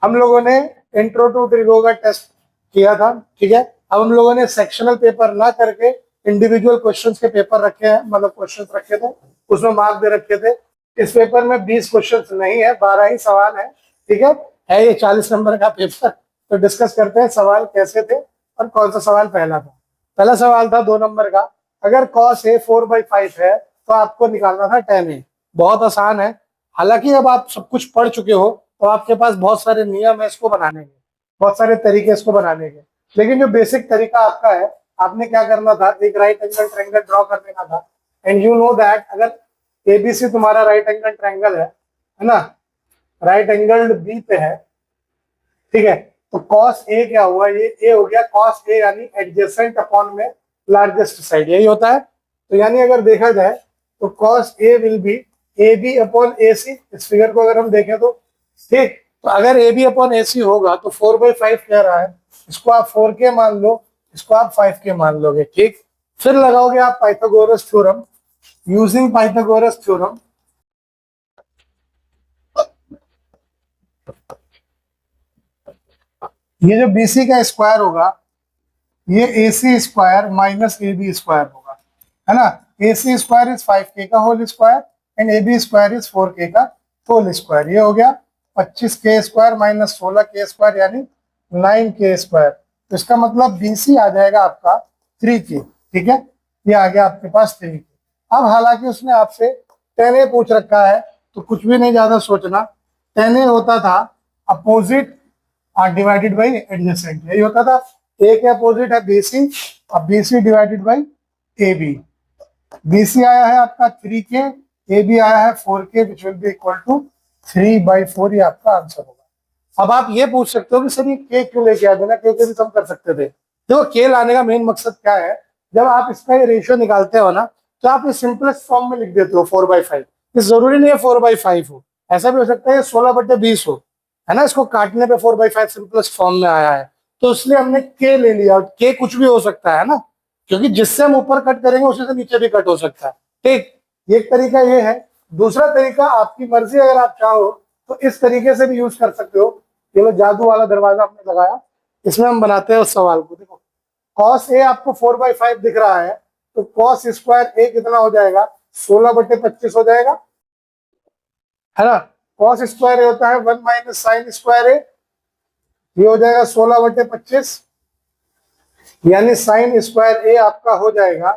हम लोगों ने इंट्रो टू ट्रिगो का टेस्ट किया था, ठीक है। अब हम लोगों ने सेक्शनल पेपर ना करके इंडिविजुअल क्वेश्चंस के पेपर रखे हैं, मतलब क्वेश्चंस रखे थे, उसमें मार्क दे रखे थे। इस पेपर में 20 क्वेश्चंस नहीं है, 12 ही सवाल है, ठीक है ये 40 नंबर का पेपर। तो डिस्कस करते हैं सवाल कैसे थे और कौन सा सवाल पहला था। पहला सवाल था 2 नंबर का, अगर cos a 4/5 है तो आपको निकालना था tan a। बहुत आसान है, हालांकि अब आप सब कुछ पढ़ चुके हो तो आपके पास बहुत सारे नियम है इसको बनाने के, बहुत सारे तरीके इसको बनाने के, लेकिन जो बेसिक तरीका आपका है, आपने क्या करना था, एक राइट एंगल ट्रायंगल ड्रॉ कर देना था। एंड यू नो दैट अगर एबीसी तुम्हारा राइट एंगल ट्रायंगल है ना, राइट एंगल बी पे है, ठीक है, तो cos a क्या हुआ, ये a हो गया cos a यानी एडजेसेंट अपॉन में लार्जेस्ट साइड, यही होता है। तो यानी अगर देखा जाए तो cos a will be ab upon ac। इस फिगर को अगर हम देखें तो ठीक, तो अगर ab अपॉन ac होगा तो 4/5 कह रहा है, इसको आप 4k मान लो, इसको आप 5k मान लोगे, ठीक। फिर लगाओगे आप Pythagoras theorem. Using Pythagoras theorem ये जो BC का स्क्वायर होगा ये AC square minus AB square होगा, है ना। AC स्क्वायर इज 5k का whole square and AB square is 4k का होल स्क्वायर। ये हो गया 25k square minus 16k square यानी 9k स्क्वायर। तो इसका मतलब BC आ जाएगा आपका 3k, ठीक है, ये आ गया आपके पास 3k। अब हालांकि उसने आपसे 10a पूछ रखा है तो कुछ भी नहीं ज्यादा सोचना, 10a होता था अपोजिट डिवाइडेड बाई एडजेसेंट, यही होता था। ए के अपोजिट है BC, अब BC divided by AB। BC आया है आपका 3k, AB आया है 4k, which will be equal to 3/4, ये आपका आंसर होगा। अब आप ये पूछ सकते हो कि सर ये k क्यों लेके आ देना, k भी कम कर सकते थे। देखो k लाने का मेन मकसद क्या है, जब आप इसका ये रेशियो निकालते हो ना तो आप इस सिंपलेस्ट फॉर्म में लिख देते हो 4/5। ये जरूरी नहीं है 4/5 हो, ऐसा भी हो सकता है 16/20 हो, है ना। इसको काटने पे 4/5 सिंपलेस्ट फॉर्म में आया है, तो इसलिए हमने के ले लिया। के कुछ भी हो सकता है ना, क्योंकि जिससे हम ऊपर कट करेंगे उसी से नीचे भी कट हो सकता है, ठीक। एक तरीका ये है। दूसरा तरीका आपकी मर्जी, अगर आप चाहो तो इस तरीके से भी यूज कर सकते हो। ये लो जादू वाला दरवाजा हमने लगाया, इसमें हम बनाते हैं उस सवाल को। देखो cos a आपको 4/5 दिख रहा है, तो cos स्क्वायर a कितना हो जाएगा, 16/25 हो जाएगा, है ना। cos स्क्वायर होता है 1 माइनस साइन स्क्वायर a, ये हो जाएगा 16/25, यानी साइन स्क्वायर ए आपका हो जाएगा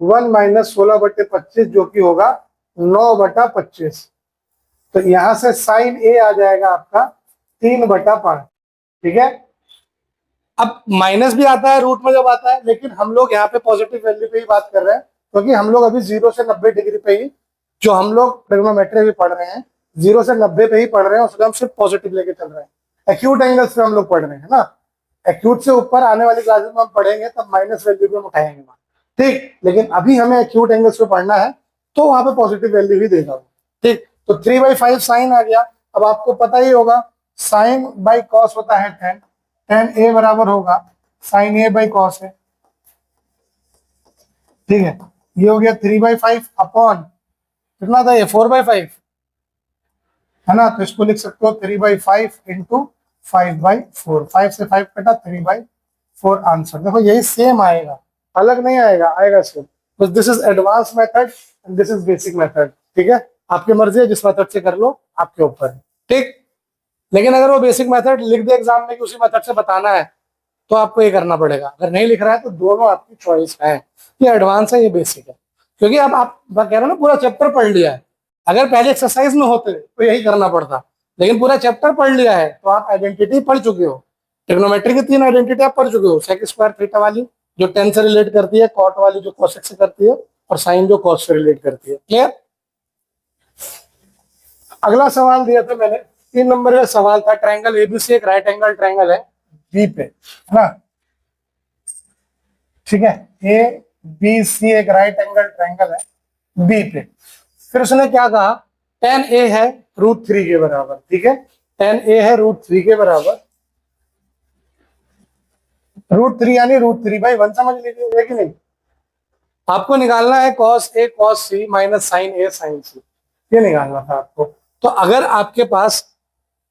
1 माइनस 16/25 जो कि होगा 9/25। तो यहां से साइन ए आ जाएगा आपका 3/5, ठीक है। अब माइनस भी आता है रूट में जब आता है, लेकिन हम लोग यहाँ पे पॉजिटिव वैल्यू पे ही बात कर रहे हैं, क्योंकि हम लोग अभी 0 से 90 डिग्री पे ही, जो हम लोग ट्रिग्नोमेट्री भी पढ़ रहे हैं 0 से 90 पे ही पढ़ रहे हैं, उसमें हम सिर्फ पॉजिटिव लेके चल रहे हैं। एक्यूट एंगल्स पे हम लोग पढ़ रहे हैं ना, एक्यूट से ऊपर आने वाली क्लासेस में हम पढ़ेंगे तब माइनस वैल्यू भी हम उठाएंगे, ठीक। लेकिन अभी हमें एक्यूट एंगल्स पे पढ़ना है तो वहां पे पॉजिटिव वैल्यू ही देगा, ठीक। तो 3/5 साइन आ गया। अब आपको पता ही होगा साइन बाई कॉस होता है 10, tan a बराबर होगा साइन a बाई कॉस है, ठीक है। ये हो गया 3/5 अपॉन कितना था ये 4/5, है ना। तो इसको लिख सकते हो 3/5 इंटू 5/4, 5 से 5 कटा 3/4 आंसर। देखो यही सेम आएगा, अलग नहीं आएगा, आएगा सेम, बस this is advance method and this is basic method, ठीक है। आपकी मर्जी है जिस मेथड से कर लो, आपके ऊपर है, ठीक। लेकिन अगर वो बेसिक मेथड लिख दे एग्जाम में कि उसी मेथड से बताना है तो आपको ये करना पड़ेगा। अगर नहीं लिख रहा है तो दोनों आपकी चॉइस है, ये एडवांस है ये बेसिक है, क्योंकि अब आप कह रहे हो ना पूरा चैप्टर पढ़ लिया है। अगर पहले एक्सरसाइज में होते तो यही करना पड़ता, लेकिन पूरा चैप्टर पढ़ लिया है तो आप आइडेंटिटी पढ़ चुके हो। ट्रिग्नोमेट्री की 3 आइडेंटिटी आप पढ़ चुके हो, सेक स्क्वायर थीटा वाली जो टेन से रिलेट करती है, कॉट वाली जो कोसेक से करती है, और साइन जो कॉस से रिलेट करती है, क्लियर। अगला सवाल दिया था मैंने, 3 नंबर का सवाल था, ट्रायंगल एबीसी एक राइट एंगल ट्रायंगल है बी पे, है ना, ठीक है। ए बी सी एक राइट एंगल ट्रायंगल है बी पे। फिर उसने क्या कहा, tan a है √3 के बराबर, ठीक है। tan a है √3 के बराबर, √3 यानी √3/1 समझ लीजिए कि नहीं। आपको निकालना है cos a cos c minus sin a sin c, ये निकालना था आपको। तो अगर आपके पास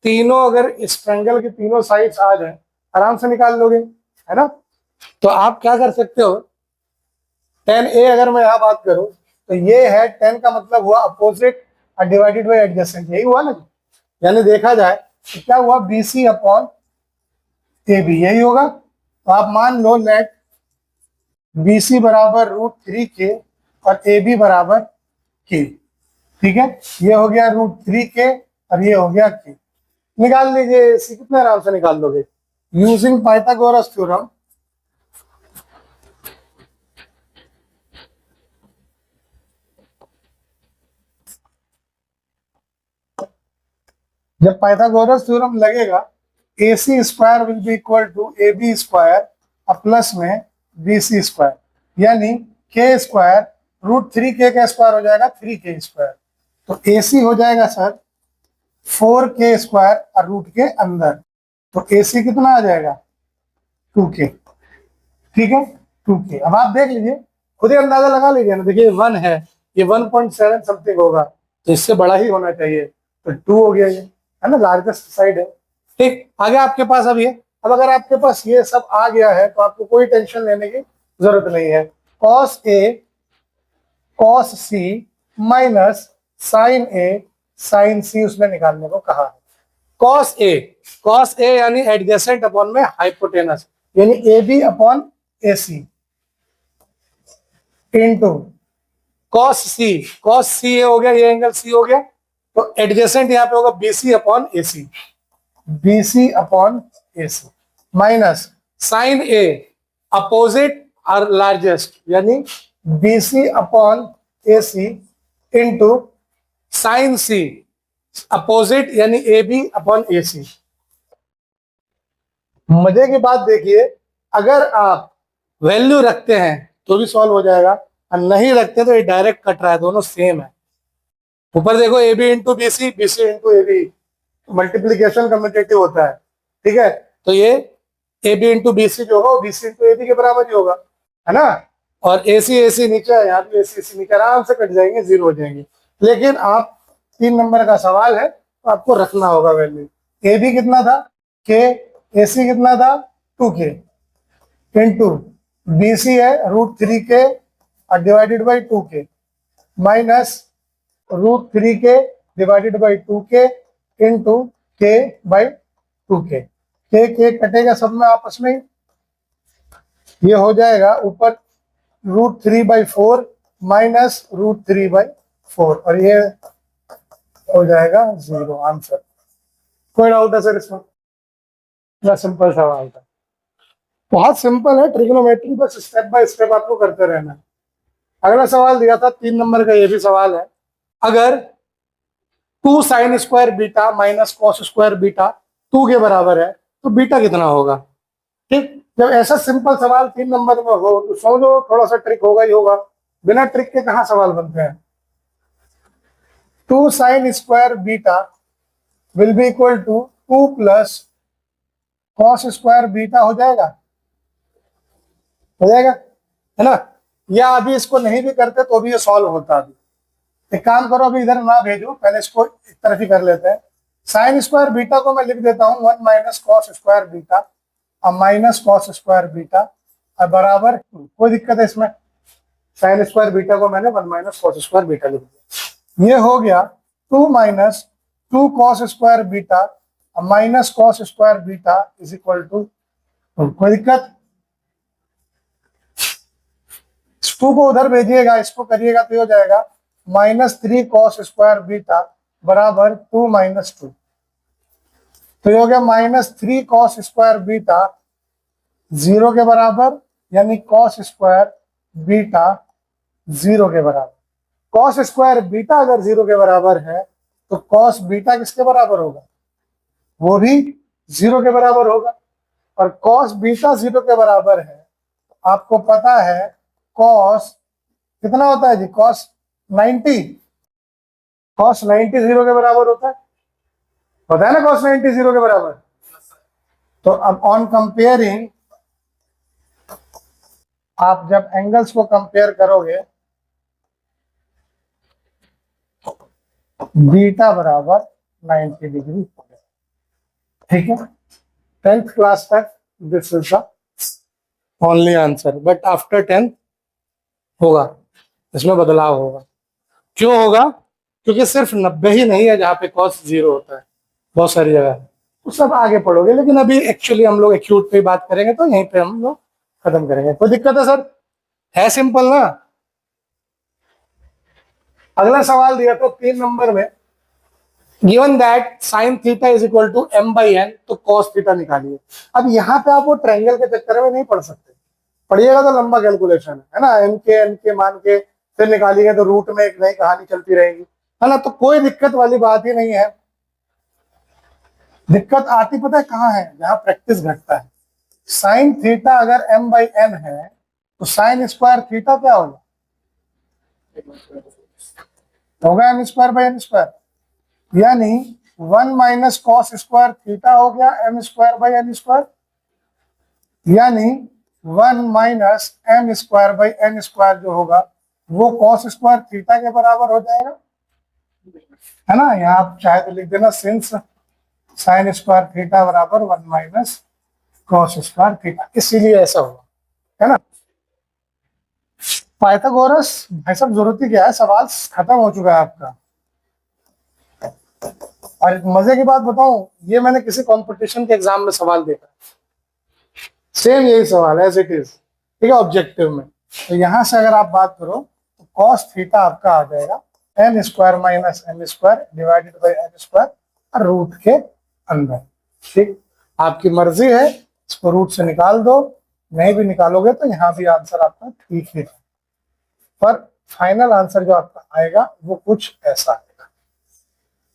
तीनों अगर इस ट्रायंगल के तीनों साइड्स आ जाए आराम से निकाल लोगे, है ना। तो आप क्या कर सकते हो, tan A अगर मैं यहाँ बात करूं तो ये है tan का मतलब हुआ अपोजिट और डिवाइडेड बाय एडजेसेंट, यही हुआ ना। यानी देखा जाए तो क्या हुआ, BC अपॉन AB यही होगा। तो आप मान लो लेट BC बराबर √3K और AB बराबर K, ठीक है। ये हो गया √3K और ये हो गया K। निकाल लीजिए, इसी कितने आराम से निकाल लोगे यूजिंग पाइथागोरस थ्योरम। जब पाइथागोरस थ्योरम लगेगा AC square will be equal to AB square और प्लस में BC स्क्वायर, यानी K स्क्वायर √3K का स्क्वायर हो जाएगा 3K स्क्वायर। तो AC हो जाएगा सर 4K स्क्वायर और रूट के अंदर, तो AC कितना आ जाएगा 2K, ठीक है 2K। अब आप देख लीजिए, खुद ही अंदाजा लगा लीजिए ना, देखिए 1 है, ये 1.7 समथिंग होगा, तो इससे बड़ा ही होना चाहिए, तो 2 हो गया ये, है ना, लार्जेस्ट साइड है। ठीक, आगे आपके पास अब ये, अब अगर आपके पास ये सब आ गया है तो आपको कोई टेंशन लेने की जरूरत नहीं है। cos A cos C minus sin A sin C उसने निकालने को कहा है। cos A यानी एडजेसेंट अपॉन में हाइपोटेनस, यानी AB upon AC into cos C हो गया, ये एंगल C हो गया, तो एडजेसेंट यहाँ पे होगा BC upon AC minus sine A opposite और लार्जेस्ट यानी BC upon AC into sine C opposite यानी AB अपॉन AC। मजे की बात देखिए, अगर आप वैल्यू रखते हैं तो भी सॉल्व हो जाएगा, और नहीं रखते तो ये डायरेक्ट कट रहा है, दोनों सेम है। ऊपर देखो AB into BC, BC into AB, multiplication commutative होता है, ठीक है। तो ये AB इंटू BC जो होगा वो BC इंटू AB के बराबर ही होगा, है ना। और AC नीचे है, यहाँ भी AC नीचे, आराम से कट जाएंगे, 0 हो जाएंगे। लेकिन आप 3 नंबर का सवाल है तो आपको रखना होगा वैल्यू। AB कितना था K, AC कितना था 2K इंटू BC है √3K और divided by 2K minus √3K divided by 2K into K by 2K। K कटेगा सब में आपस में, ये हो जाएगा ऊपर √3/4 माइनस √3/4 और ये हो जाएगा 0 आंसर। कोई डाउट है सर इसमें? इतना सिंपल सवाल था, बहुत सिंपल है, ट्रिग्नोमेट्री बस स्टेप बाय स्टेप आपको करते रहना है। अगला सवाल दिया था 3 नंबर का, ये भी सवाल है, अगर 2 sin square beta minus cos square beta 2 के बराबर है तो बीटा कितना होगा। ठीक, जब ऐसा सिंपल सवाल 3 नंबर में हो तो समझो थोड़ा सा ट्रिक होगा ही होगा, बिना ट्रिक के कहाँ सवाल बनते हैं। 2 sin square beta will be equal to 2 plus cos square beta हो जाएगा, है ना। या अभी इसको नहीं भी करते तो भी ये सॉल्व होता। अभी एक काम करो, अभी इधर ना भेजो, पहले इसको एक तरफ ही कर लेते हैं। साइन स्क्वायर बीटा को मैं लिख देता हूँ 1 माइनस कॉस स्क्वायर बीटा और माइनस कॉस स्क्वायर बीटा और बराबर, कोई दिक्कत है इसमें। साइन स्क्वायर बीटा को मैंने 1 माइनस कॉस स्क्वायर बीटा लिख दिया, ये हो गया 2 माइनस 2 कॉस स्क्वायर बीटा और minus cos square beta is equal to, कोई दिक्कत। 2 को उधर भेजिएगा, इसको करिएगा तो हो जाएगा -3 कॉस स्क्वायर बीटा बराबर 2 माइनस 2, तो ये हो गया -3 कॉस स्क्वायर बीटा 0 के बराबर, यानी कॉस स्क्वायर बीटा 0 के बराबर। कॉस स्क्वायर बीटा अगर 0 के बराबर है तो कॉस बीटा किसके बराबर होगा, वो भी 0 के बराबर होगा। और कॉस बीटा 0 के बराबर है, आपको पता है कॉस कितना होता है जी, कॉस 90 0 के बराबर होता है ना, कॉस 90 0 के बराबर। तो अब ऑन कंपेयरिंग, आप जब एंगल्स को कंपेयर करोगे बीटा बराबर 90 डिग्री, ठीक है, 10th क्लास तक this is the only answer, but after 10th होगा, इसमें बदलाव होगा। क्यों होगा? क्योंकि सिर्फ 90 ही नहीं है जहाँ पे कॉस 0 होता है, बहुत सारी जगह है, तो सब आगे पढ़ोगे। लेकिन अभी एक्चुअली हम लोग एक्यूट पे बात करेंगे, तो यहीं पे हम लोग खत्म करेंगे। कोई दिक्कत है सर? है सिंपल ना? अगला सवाल दिया तो 3 नंबर में, given that sine theta is equal to m/n, तो कॉस थीटा निकालिए। अब यहाँ पे आप वो ट्रायंगल के चक्कर में नहीं पढ़ सकते, पढ़िएगा तो लंबा कैलकुलेशन है ना, n के मान के फिर निकालिएगा तो रूट में एक नई कहानी चलती रहेगी, है ना। तो कोई दिक्कत वाली बात ही नहीं है। दिक्कत आती पता है कहाँ है? जहां प्रैक्टिस घटता है। साइन थीटा अगर m/n है तो साइन स्क्वायर थीटा क्या होगा? होगा m²/n², यानी 1 माइनस कॉस स्क्वायर थीटा हो गया m²/n², यानी 1 माइनस m²/n² जो होगा वो कॉस स्क्वायर थीटा के बराबर हो जाएगा, है ना। यहाँ आप चाहे तो लिख देना सिंस साइन स्क्वायर थीटा बराबर 1 माइनस कॉस स्क्वायर थीटा, इसीलिए ऐसा हुआ, है ना। पाइथागोरस भाई साहब जरूरत ही क्या है, सवाल खत्म हो चुका है आपका। और मजे की बात बताऊं, ये मैंने किसी कंपटीशन के एग्जाम में सवाल देखा, सेम यही सवाल एज इट इज, ठीक है, ऑब्जेक्टिव में। तो यहां से अगर आप बात करो तो कॉस थीटा आपका आ जाएगा n² minus m² divided by n² और रूट के अंदर, ठीक। आपकी मर्जी है, इसको रूट से निकाल दो, नहीं भी निकालोगे तो यहाँ भी आंसर आपका ठीक ही है, पर फाइनल आंसर जो आपका आएगा वो कुछ ऐसा आएगा,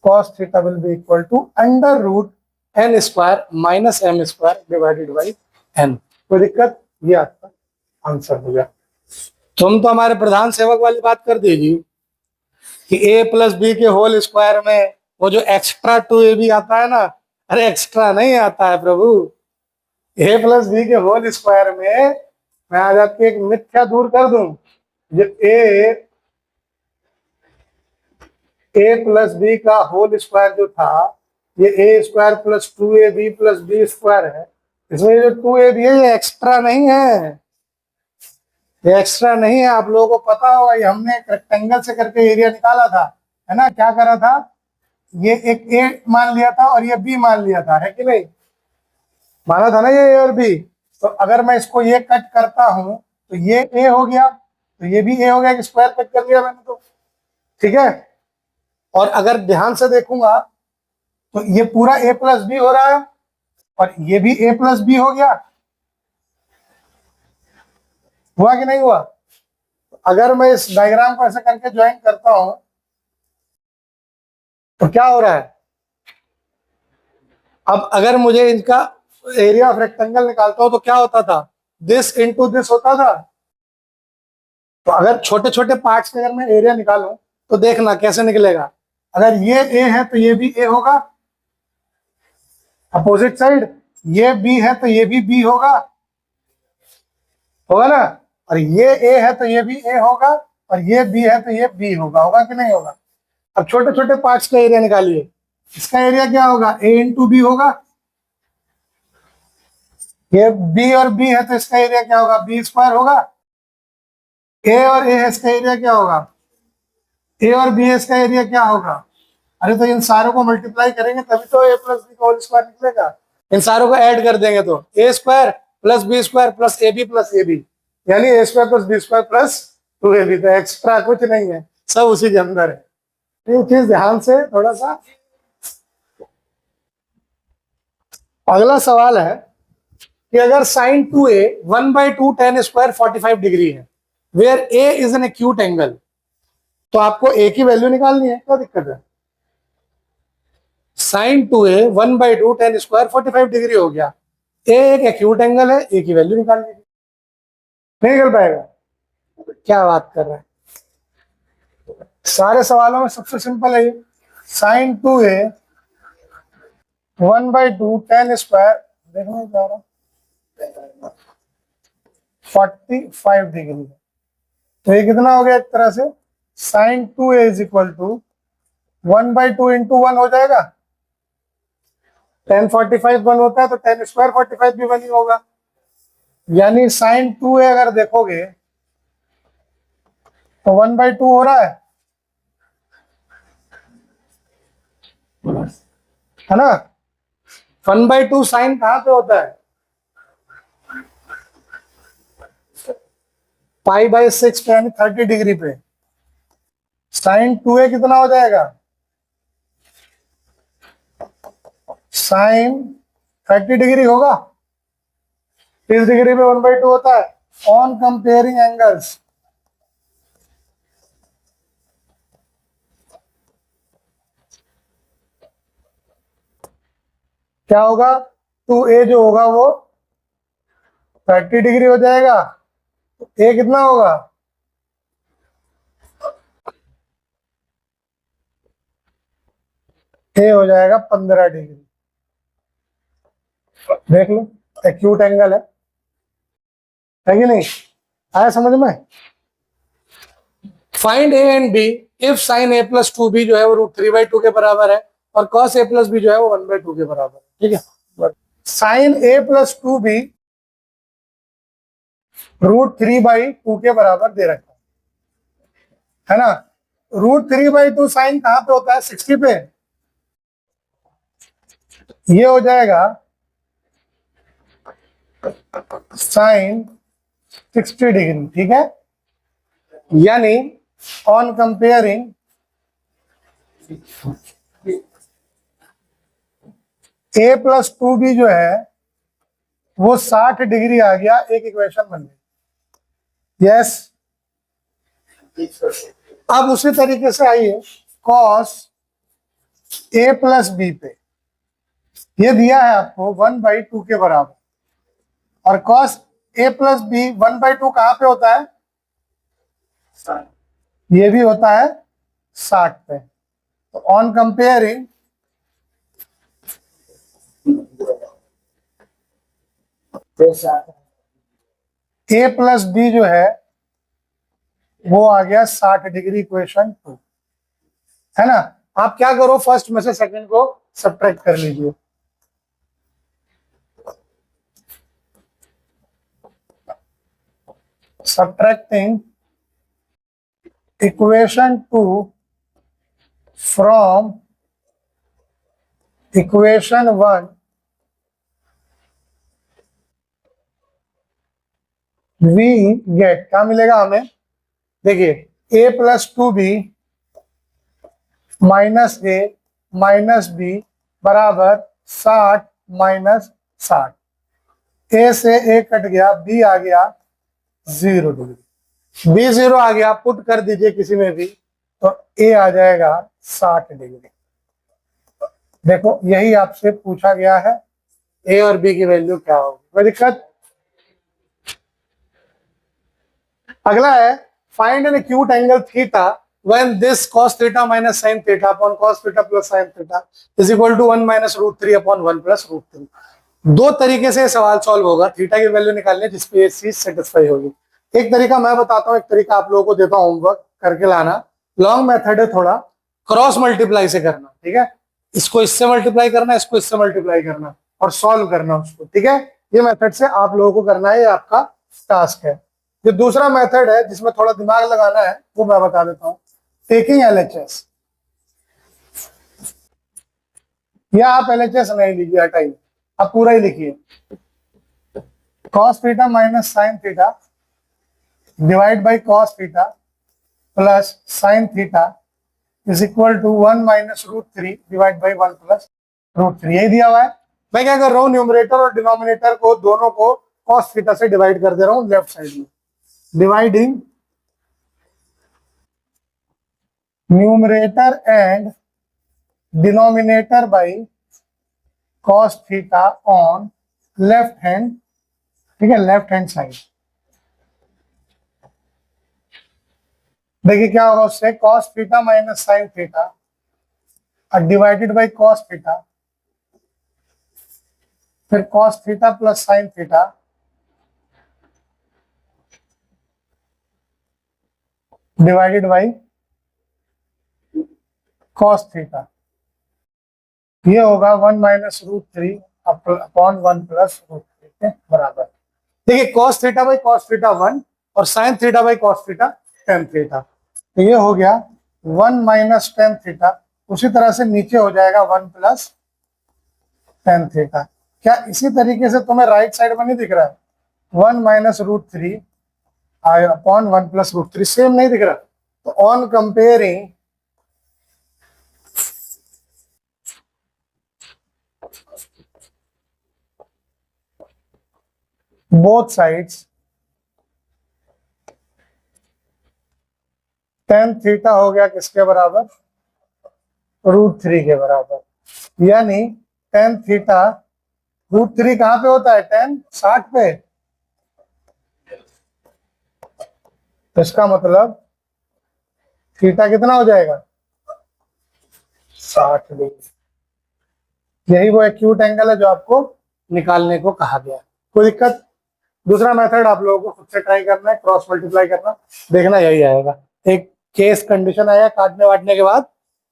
cos theta will be equal to under root n² minus m² divided by n। कोई दिक्कत? ये आपका आंसर हो गया। तुम तो हमारे प्रधान सेवक वाली बात कर दीजिए कि a प्लस बी के होल स्क्वायर में वो जो एक्स्ट्रा 2ab आता है ना, अरे एक्स्ट्रा नहीं आता है प्रभु, a प्लस बी के होल स्क्वायर में मैं आज आपकी एक मिथ्या दूर कर दूं, जो a प्लस बी का होल स्क्वायर जो था, ये a² plus 2ab plus b² है, इसमें जो 2ab है ये एक्स्ट्रा नहीं है, ये एक्स्ट्रा नहीं है। आप लोगों को पता होगा, ये हमने एक रेक्टेंगल से करके एरिया निकाला था, है ना। क्या करा था, ये एक a मान लिया था और ये b मान लिया था, है कि नहीं, माना था ना ये a और b। तो अगर मैं इसको ये कट करता हूं तो ये a हो गया, तो ये भी a हो गया, स्क्वायर कट कर लिया मैंने तो, ठीक है। और अगर ध्यान से देखूंगा तो ये पूरा a प्लस बी हो रहा है और ये भी a प्लस बी हो गया, हुआ कि नहीं हुआ? अगर मैं इस डायग्राम को ऐसे करके ज्वाइन करता हूं तो क्या हो रहा है? अब अगर मुझे इनका एरिया ऑफ रेक्टेंगल निकालता हूं तो क्या होता था, दिस इनटू दिस होता था। तो अगर छोटे छोटे पार्ट्स के अगर मैं एरिया निकालूं तो देखना कैसे निकलेगा, अगर ये a है तो ये भी a होगा, अपोजिट साइड ये b है तो ये भी b होगा, होगा ना। और ये a है तो ये भी a होगा, और ये b है तो ये b होगा, होगा कि नहीं होगा? अब छोटे छोटे पार्ट्स का एरिया निकालिए, इसका एरिया क्या होगा, a इंटू बी होगा, ये b और b है तो इसका एरिया क्या होगा, b² होगा। a और a है, इसका एरिया क्या होगा, a और b है, इसका एरिया क्या होगा। अरे तो इन सारों को मल्टीप्लाई करेंगे तभी तो a प्लस बी का होल स्क्वायर निकलेगा, इन सारों को ऐड कर देंगे तो a² plus b² plus ab plus ab, यानी a² plus b² plus 2ab। तो एक्स्ट्रा कुछ नहीं है, सब उसी के अंदर है। ये चीज ध्यान से थोड़ा सा। अगला सवाल है कि अगर sine 2a 1/2 tan square 45 degree है, where a is an acute angle, तो आपको a की वैल्यू निकालनी है, क्या दिक्कत है। Sign 2a 1/2 tan square 45 degree हो गया, a एक एक्यूट एंगल है, a की वैल्यू निकालनी है, नहीं निकल पाएगा। क्या बात कर रहे हैं, सारे सवालों में सबसे सिंपल है ये, साइन 2a 1/2 tan स्क्वायर, देखने जा रहा 45 डिग्री, तो ये कितना हो गया, एक तरह से sine 2a is equal to 1/2 into 1 हो जाएगा, टेन 45 वन होता है तो टेन स्क्वायर 45 भी वन ही होगा, यानी साइन 2a अगर देखोगे तो 1/2 हो रहा है ना। 1/2 साइन कहां पे होता है, π/6 पे, यानी 30 डिग्री पे। साइन 2a कितना हो जाएगा, साइन 30 डिग्री होगा, 30 डिग्री पे 1/2 होता है। ऑन कंपेयरिंग एंगल्स, क्या होगा, 2a जो होगा वो 30 डिग्री हो जाएगा, तो a कितना होगा, a हो जाएगा 15 डिग्री। देख लो, एक्यूट एंगल है कि नहीं, आया समझ में। Find a and b if sine a plus 2b जो है वो √3/2 के बराबर है और cos a प्लस b जो है वो 1/2 के बराबर है, ठीक है। साइन a प्लस 2b √3/2 के बराबर दे रखा है ना। √3/2 साइन कहां पे होता है, 60 पे, ये हो जाएगा साइन 60 डिग्री, ठीक है। यानी on comparing a plus 2b जो है वो 60 डिग्री आ गया, एक इक्वेशन बन गई। यस, अब उसी तरीके से आइए cos a प्लस b पे, ये दिया है आपको 1/2 के बराबर, और cos a प्लस b 1/2 कहां पे होता है, ये भी होता है 60 पे। तो on comparing a plus b जो है वो आ गया 60 डिग्री, इक्वेशन 2, है ना। आप क्या करो, फर्स्ट में से सेकंड को सब्ट्रैक्ट कर लीजिए। Subtracting equation 2 from equation 1, we get, क्या मिलेगा हमें, देखिए a plus 2b minus a minus b बराबर 60 माइनस 60, a से a कट गया, b आ गया 0 डिग्री, b 0 आ गया, पुट कर दीजिए किसी में भी, तो a आ जाएगा 60 डिग्री। देखो यही आपसे पूछा गया है, a और b की वैल्यू क्या होगी, कोई दिक्कत। अगला है find N acute angle theta when this cos theta minus sin theta upon cos theta plus sin theta is equal to 1 minus √3 upon 1 plus √3। दो तरीके से सवाल सॉल्व होगा, थीटा की वैल्यू निकालने जिसपे ये चीज सेटिस्फाई होगी। एक तरीका मैं बताता हूँ, एक तरीका आप लोगों को देता हूँ, होमवर्क करके लाना। लॉन्ग मेथड है, थोड़ा क्रॉस मल्टीप्लाई से करना, ठीक है। इसको इससे मल्टीप्लाई करना, इसको इससे मल्टीप्लाई करना और सॉल्व करना उसको, ठीक है। ये मेथड से आप लोगों को करना है, ये आपका टास्क है। जो दूसरा मेथड है जिसमें थोड़ा दिमाग लगाना है वो मैं बता देता हूँ, टेकिंग LHS, या आप LHS नहीं लीजिए, हटाइए, आप पूरा ही लिखिए। cos theta minus sine theta divide by cos theta plus sine theta is equal to 1 minus √3 divide by 1 plus √3, यही दिया हुआ है। मैं क्या कर रहा हूँ, न्यूमरेटर और डिनोमिनेटर को दोनों को cos थीटा से डिवाइड कर दे रहा हूँ लेफ्ट साइड में, dividing numerator and denominator by cos theta on left hand, ठीक है, लेफ्ट हैंड साइड। देखिए क्या होगा उससे, cos theta minus sine theta divided by cos theta, फिर cos theta plus sine theta divided by cos theta. ये होगा 1 - √3 upon 1 + √3 के बराबर। देखिए cos theta by cos theta 1 और sin theta by cos theta tan theta. तो ये हो गया 1 - tan थीटा। उसी तरह से नीचे हो जाएगा 1 + tan थीटा। क्या इसी तरीके से तुम्हें राइट साइड में नहीं दिख रहा है? 1 - √3 अपॉन 1 + √3 सेम नहीं दिख रहा? तो on comparing both sides tan theta हो गया किसके बराबर? √3 के बराबर। यानी tan थीटा √3 कहां पे होता है? tan 60 पे। तो इसका मतलब थीटा कितना हो जाएगा? 60 डिग्री। यही वो एक्यूट एंगल है जो आपको निकालने को कहा गया। कोई दिक्कत? दूसरा मेथड आप लोगों को खुद से ट्राई करना है, क्रॉस मल्टीप्लाई करना, देखना यही आएगा। एक केस कंडीशन आया काटने वाटने के बाद,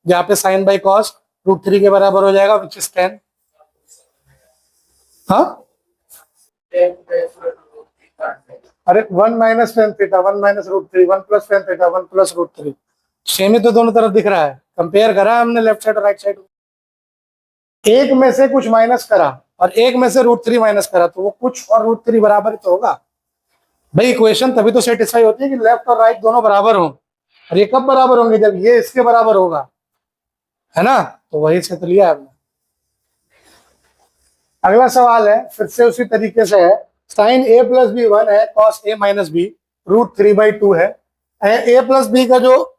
जहाँ पे साइन बाई कॉस √3 के बराबर हो जाएगा, विच इज 10। हाँ, अरे 1 - tan theta 1 - √3 1 + tan theta 1 + √3 same ही तो दोनों तरफ दिख रहा है। कंपेयर करा हमने लेफ्ट साइड और राइट साइड। एक में से कुछ माइनस करा और एक में से √3 माइनस करा, तो वो कुछ और √3 बराबर ही तो होगा भाई। इक्वेशन तभी तो सेटिस्फाई होती है कि लेफ्ट और राइट दोनों बराबर हों। और ये कब बराबर होंगे? जब ये इसके बराबर होगा, है ना? तो वही से तो लिया हमने। अगला सवाल है, फिर से उसी तरीके से है। साइन a + b 1 है, cos a - b √3/2 है। a + b का जो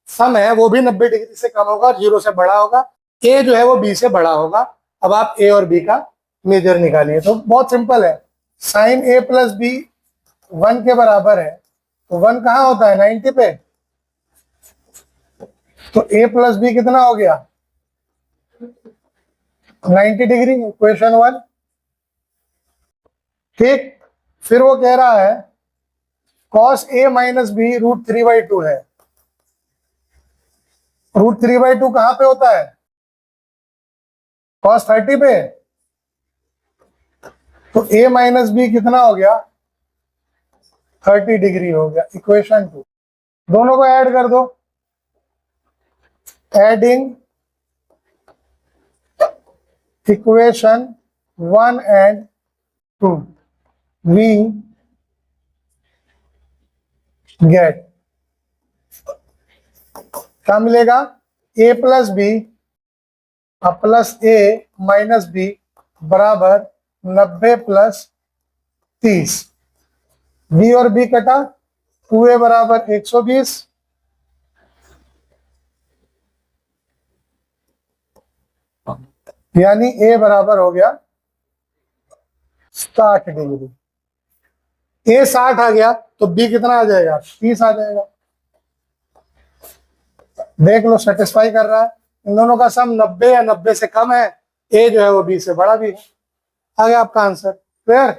सम है वो भी 90 डिग्री से कम होगा और 0 से बड़ा होगा। a जो है वो b से बड़ा होगा। अब आप a और b का मेजर निकालिए। तो बहुत सिंपल है, साइन a + b 1 के बराबर है, तो 1 कहाँ होता है? 90 पे। तो a + b कितना हो गया? 90 डिग्री, इक्वेशन 1। ठीक, फिर वो कह रहा है cos a - b √3/2 है। √3/2 कहां पे होता है? cos 30 पे। तो a - b कितना हो गया? 30 डिग्री हो गया, इक्वेशन 2। दोनों को ऐड कर दो, adding equation 1 and 2 we get क्या मिलेगा? a + b plus a - b बराबर 90 + 30। b और b कटा, 2a बराबर 120। यानी a बराबर हो गया 60 डिग्री। a 60 आ गया तो b कितना आ जाएगा? 30 आ जाएगा। देख लो, सेटिस्फाई कर रहा है। इन दोनों का सम 90 या 90 से कम है, a जो है वो b से बड़ा भी है। आ गया आपका आंसर। क्लियर?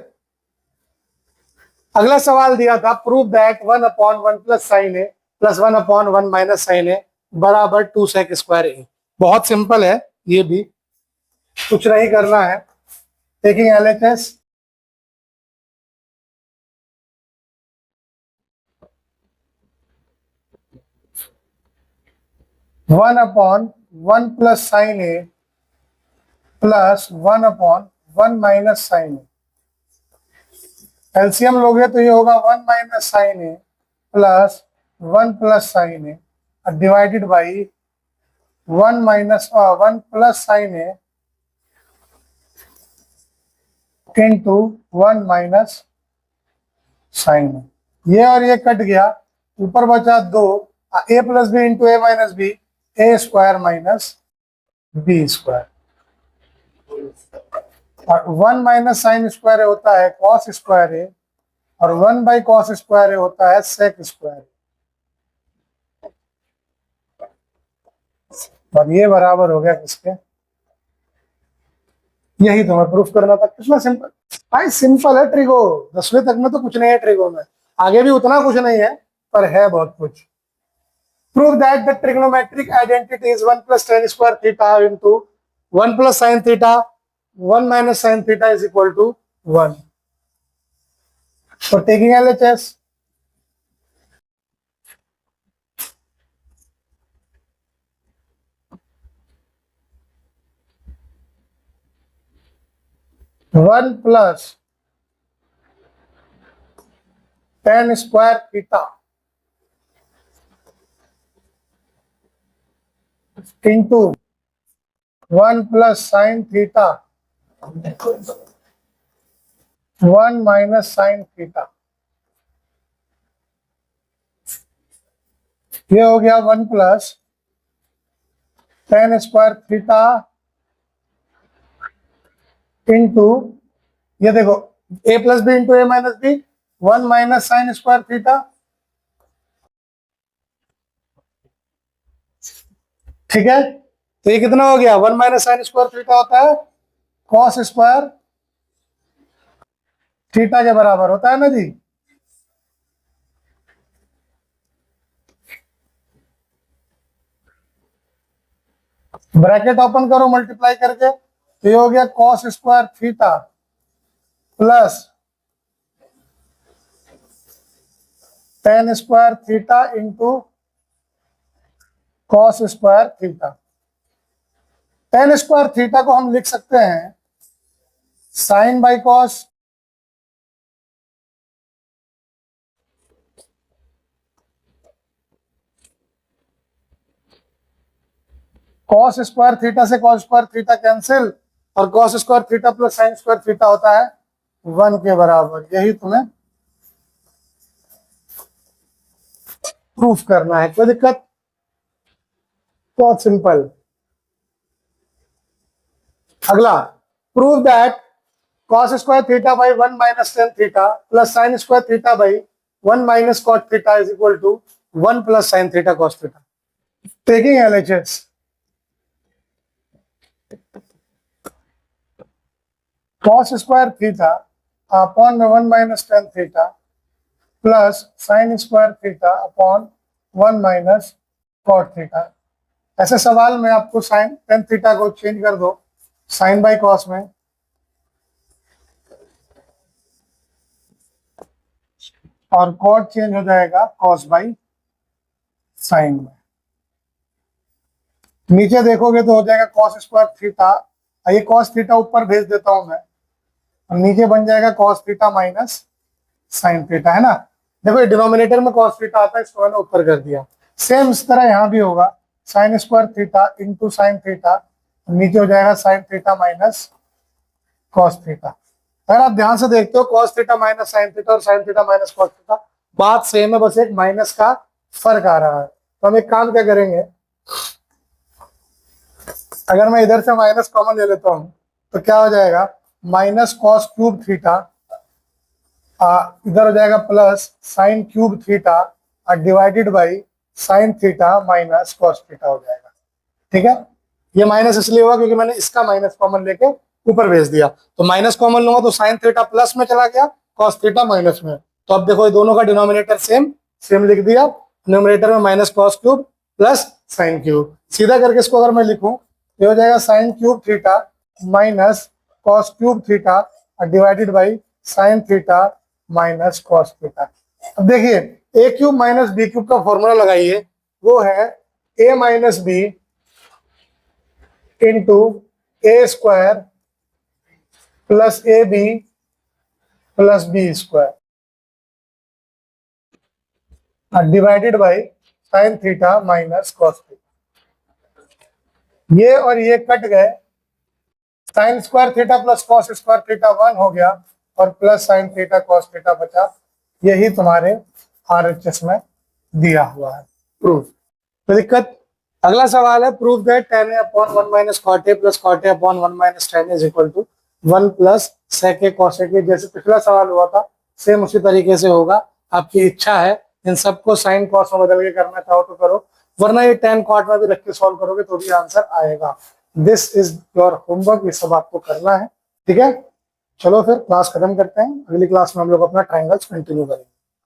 अगला सवाल दिया था, prove that 1/1 + sin a + 1/1 - sin a बराबर 2 sec² a। बहुत सिंपल है, ये भी कुछ नहीं करना है। Taking LHS, one upon 1 + sin a + 1/1 - sin a। LCM लोगे तो ये होगा 1 - sin a + 1 + sin a divided by 1 + sin a into 1 - sin a। ये और ये कट गया, ऊपर बचा 2, a + b into a - b, a² - b²। और 1 - sin² होता है cos² a और 1/cos² a होता है sec²। और ये बराबर हो गया किसके? यही तो मैं प्रूफ करना था। कितना सिंपल भाई, सिंपल है ट्रिगो। 10वीं तक में तो कुछ नहीं है ट्रिगो में, आगे भी उतना कुछ नहीं है, पर है बहुत कुछ। Prove that the trigonometric identity is 1 + tan² theta into 1 plus sine theta 1 minus sine theta is equal to 1. So taking LHS, one plus tan square theta into 1 plus sine theta 1 minus sine theta, ये हो गया 1 plus tan square theta into, ये देखो a plus B into A minus B, 1 minus sine square theta. ठीक है, तो ये कितना हो गया? 1 माइनस साइन स्क्वायर थीटा होता है कॉस स्क्वायर थीटा के बराबर होता है ना जी. ब्रैकेट ओपन करो मल्टीप्लाई करके, तो ये हो गया cos square theta plus tan square theta into cos square theta. tan square theta को हम लिख सकते हैं sine by cos, cos square theta से कॉस स्क्वायर थीटा कैंसिल, और cos square theta plus sine square theta होता है 1 के बराबर. यही तुम्हें प्रूफ करना है. कोई दिक्कत? बहुत सिंपल. अगला, prove that cos square theta by 1 minus tan theta plus sine square theta by 1 minus cot theta is equal to 1 plus sine theta cos theta. Taking LHS, cos square theta upon 1 minus tan theta plus sine square theta upon 1 minus cot theta. ऐसे सवाल में आपको sine tan theta को change कर दो sign by cos में, और cot change हो जाएगा कॉस बाई साइन में. नीचे देखोगे तो हो जाएगा कॉस स्क्वायर थीटा, ये कॉस थीटा ऊपर भेज देता हूं मैं, और नीचे बन जाएगा cos theta minus sine theta, है ना. देखो ये डिनोमिनेटर में कॉस थीटा आता है, इसको मैंने ऊपर कर दिया. सेम इस तरह यहां भी होगा, sine square theta into sine theta, नीचे हो जाएगा sine theta minus cos theta. अगर आप ध्यान से देखते हो cos theta minus sine theta और sine theta minus cos theta बात सेम है, बस एक माइनस का फर्क आ रहा है. तो हम एक काम क्या करेंगे, अगर मैं इधर से माइनस कॉमन ले लेता हूं तो क्या हो जाएगा, माइनस कॉस क्यूब थीटा, इधर हो जाएगा plus sine cube theta divided by sine theta minus cos theta हो जाएगा. ठीक है, ये माइनस इसलिए हुआ क्योंकि मैंने इसका माइनस कॉमन लेके ऊपर भेज दिया. तो माइनस कॉमन लूंगा तो साइन थीटा प्लस में चला गया, कॉस थीटा माइनस में. तो अब देखो ये दोनों का डिनोमिनेटर सेम सेम लिख दिया, न्यूमरेटर में minus cos cube plus sine cube. सीधा करके इसको अगर मैं लिखूं तो हो जाएगा sine cube theta minus cos cube theta divided by sine theta minus cos theta. अब देखिए A cube minus B cube का फॉर्मूला लगाइए, वो है A minus B into A square plus A B plus B square divided by sine theta minus cos theta. ये और ये cut गए, sign square theta plus cos square theta 1 हो गया, और plus sine theta cos theta बचा. यही तुम्हारे RHS में दिया हुआ है प्रूफ. तो दिक्कत. अगला सवाल है, proof that tan a upon 1 minus cot A plus cot A upon 1 minus tan is equal to 1 plus sec a cos a. जैसे पिछला सवाल हुआ था सेम उसी तरीके से होगा. आपकी इच्छा है इन सबको साइन कॉस में बदल के करना चाहो तो करो, वरना ये tan कॉट में भी रख के सॉल्व करोगे तो भी आंसर आएगा. दिस इज योर होमवर्क, ये सब आपको करना है. ठीक है, चलो फिर क्लास खत्म करते हैं. अगली क्लास में हम लोग अपना ट्रायंगल्स कंटिन्यू करेंगे.